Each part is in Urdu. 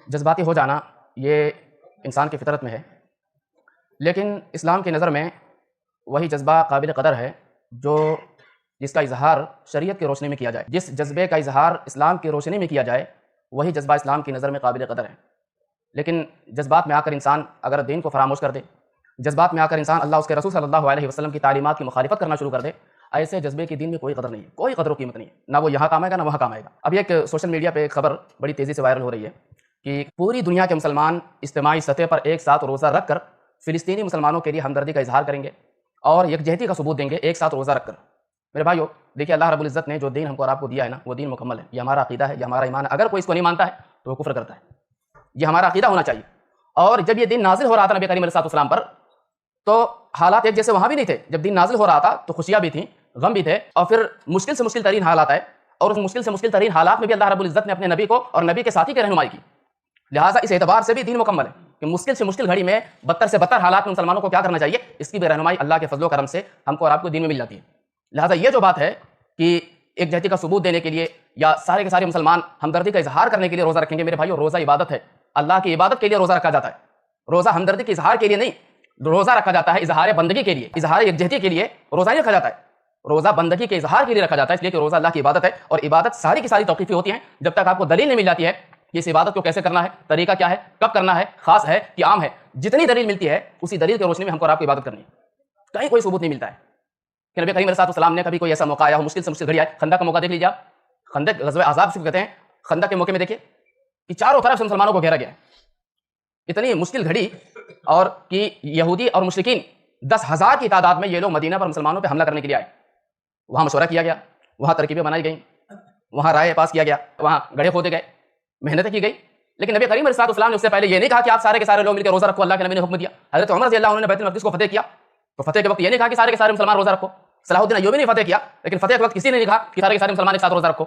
جذباتی ہو جانا یہ انسان کی فطرت میں ہے، لیکن اسلام کی نظر میں وہی جذبہ قابل قدر ہے جس کا اظہار شریعت کی روشنی میں کیا جائے۔ جس جذبے کا اظہار اسلام کی روشنی میں کیا جائے وہی جذبہ اسلام کی نظر میں قابل قدر ہے۔ لیکن جذبات میں آ کر انسان اگر دین کو فراموش کر دے، جذبات میں آ کر انسان اللہ اس کے رسول صلی اللہ علیہ وسلم کی تعلیمات کی مخالفت کرنا شروع کر دے، ایسے جذبے کی دین میں کوئی قدر نہیں ہے، کوئی قدر و قیمت نہیں ہے، نہ وہ یہاں کام آئے گا نہ وہاں کام آئے گا۔ اب ایک سوشل میڈیا پہ ایک خبر بڑی تیزی سے وائرل ہو رہی ہے کہ پوری دنیا کے مسلمان اجتماعی سطح پر ایک ساتھ روزہ رکھ کر فلسطینی مسلمانوں کے لیے ہمدردی کا اظہار کریں گے اور یکجہتی کا ثبوت دیں گے ایک ساتھ روزہ رکھ کر۔ میرے بھائیو، دیکھیے اللہ رب العزت نے جو دین ہم کو اور آپ کو دیا ہے نا، وہ دین مکمل ہے، یہ ہمارا عقیدہ ہے، یہ ہمارا ایمان ہے۔ اگر کوئی اس کو نہیں مانتا ہے تو وہ کفر کرتا ہے، یہ ہمارا عقیدہ ہونا چاہیے۔ اور جب یہ دین نازل ہو رہا تھا نبی کریم علیہ السلام پر تو حالات ایک جیسے وہاں بھی نہیں تھے۔ جب دین نازل ہو رہا تھا تو خوشیاں بھی تھیں، غم بھی تھے، اور پھر مشکل سے مشکل ترین حالات آئے، اور اس مشکل سے مشکل ترین حالات میں بھی اللہ رب العزت نے اپنے نبی کو اور نبی کے ساتھی کی رہنمائی کی۔ لہٰذا اس اعتبار سے بھی دین مکمل ہے کہ مشکل سے مشکل گھڑی میں بدتر سے بدتر حالات میں مسلمانوں کو کیا کرنا چاہیے، اس کی بھی رہنمائی اللہ کے فضل و کرم سے ہم کو اور آپ کو دین میں مل جاتی ہے۔ لہٰذا یہ جو بات ہے کہ ایک جہتی کا ثبوت دینے کے لیے یا سارے کے سارے مسلمان ہمدردی کا اظہار کرنے کے لیے روزہ رکھیں گے، میرے بھائیو روزہ عبادت ہے، اللہ کی عبادت کے لیے روزہ رکھا جاتا ہے۔ روزہ ہمدردی کے اظہار کے لیے نہیں، روزہ رکھا جاتا ہے اظہار بندگی کے لیے، اظہار یکجہتی کے لیے روزہ نہیں رکھا جاتا ہے، روزہ بندگی کے اظہار کے لیے رکھا جاتا ہے، اس لیے کہ روزہ اللہ کی عبادت ہے، اور عبادت ساری کی ساری توقیفی ہوتی ہیں جب تک آپ کو دلیل نہیں مل جاتی ہے کہ اس عبادت کو کیسے کرنا ہے، طریقہ کیا ہے، کب کرنا ہے، خاص ہے کہ عام ہے۔ جتنی دلیل ملتی ہے اسی دلیل کی روشنی میں ہم کو اور آپ کو عبادت کرنی ہے۔ کہیں کوئی ثبوت نہیں ملتا ہے کہ نبی کریم علیہ السلام نے کبھی کوئی ایسا موقع آیا ہو، مشکل سے مشکل گھڑی آئے، خندق کا موقع دیکھ لیجیے آپ، خندق غزوہ احزاب سے کہتے ہیں، خندق کے موقع میں دیکھیے کہ چاروں طرف سے مسلمانوں کو گھیرا گیا ہے، اتنی مشکل گھڑی، اور کہ یہودی اور مشرکین 10,000 کی تعداد میں یہ لوگ مدینہ پر مسلمانوں پہ حملہ کرنے کے لیے آئے۔ وہاں مشورہ کیا گیا، وہاں ترکیبیں بنائی گئیں، وہاں رائے پاس کیا گیا، وہاں گڑھے کھودے گئے، محنتیں کی گئی، لیکن نبی کریم علیہ السلام نے اس سے پہلے یہ نہیں کہا کہ آپ سارے کے سارے لوگ مل کے روزہ رکھو، اللہ کے نبی نے حکم دیا۔ حضرت عمر رضی اللہ عنہ نے بیت المقدس کو فتح کیا تو فتح کے وقت یہ نہیں کہا کہ سارے کے سارے مسلمان روزہ رکھو، صلاح الدین ایوبی نے فتح کیا لیکن فتح کے وقت کسی نے نہیں کہا کہ سارے کے سارے مسلمان ایک ساتھ روزہ رکھو۔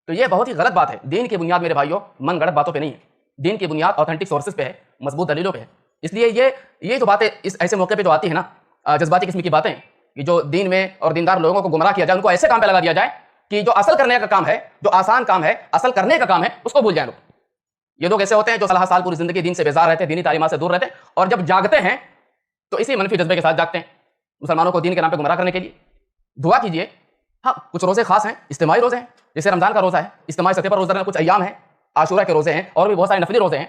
تو یہ بہت ہی غلط بات ہے۔ دین کی بنیاد میرے بھائیوں من گڑت باتوں پہ نہیں ہے، دین کی بنیاد اوتھینٹک سورسز پہ ہے، مضبوط دلیلوں پہ ہے۔ اس لیے یہ جو باتیں اس ایسے موقع پہ جو آتی ہیں نا، جذباتی قسم کی باتیں کہ جو دین میں اور دیندار لوگوں کو گمراہ کیا جائے، ان کو ایسے کام پہ لگا دیا جائے کہ جو اصل کرنے کا کام ہے، جو آسان کام ہے، اصل کرنے کا کام ہے، اس کو بھول جائیں لوگ۔ یہ لوگ ایسے ہوتے ہیں جو صلاح سال پوری زندگی دین سے بیزار رہتے ہیں، دینی تعلیمات سے دور رہتے ہیں، اور جب جاگتے ہیں تو اسی منفی جذبے کے ساتھ جاگتے ہیں مسلمانوں کو دین کے نام پہ گمراہ کرنے کے لیے۔ دعا کیجیے، ہاں کچھ روزے خاص ہیں، اجتماعی روزے ہیں، جیسے رمضان کا روزہ ہے، اجتماعی سطح پر روزہ رکھنا، کچھ ایام ہیں، عاشورہ کے روزے ہیں، اور بھی بہت سارے نفلی روزے ہیں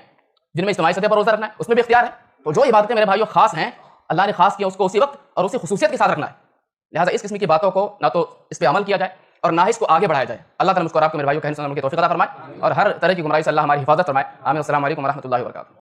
جن میں اجتماعی سطح پر روزہ رکھنا ہے، اس میں بھی اختیار ہے۔ تو جو عبادتیں میرے بھائیوں خاص ہیں، اللہ نے خاص کیا، اس کو اسی وقت اور اسی خصوصیت کے ساتھ رکھنا ہے۔ لہٰذا اس قسم کی باتوں کو نہ تو اس پہ عمل کیا جائے اور نہ ہی اس کو آگے بڑھایا جائے۔ اللہ تعالیٰ مجھ کو اور آپ کو میرے بھائیوں کہنے سننے کی توفیق عطا فرمائے اور ہر طرح کی گمراہی سے اللہ ہماری حفاظت فرمائے۔ آمین۔ السلام علیکم ورحمۃ اللہ وبرکاتہ۔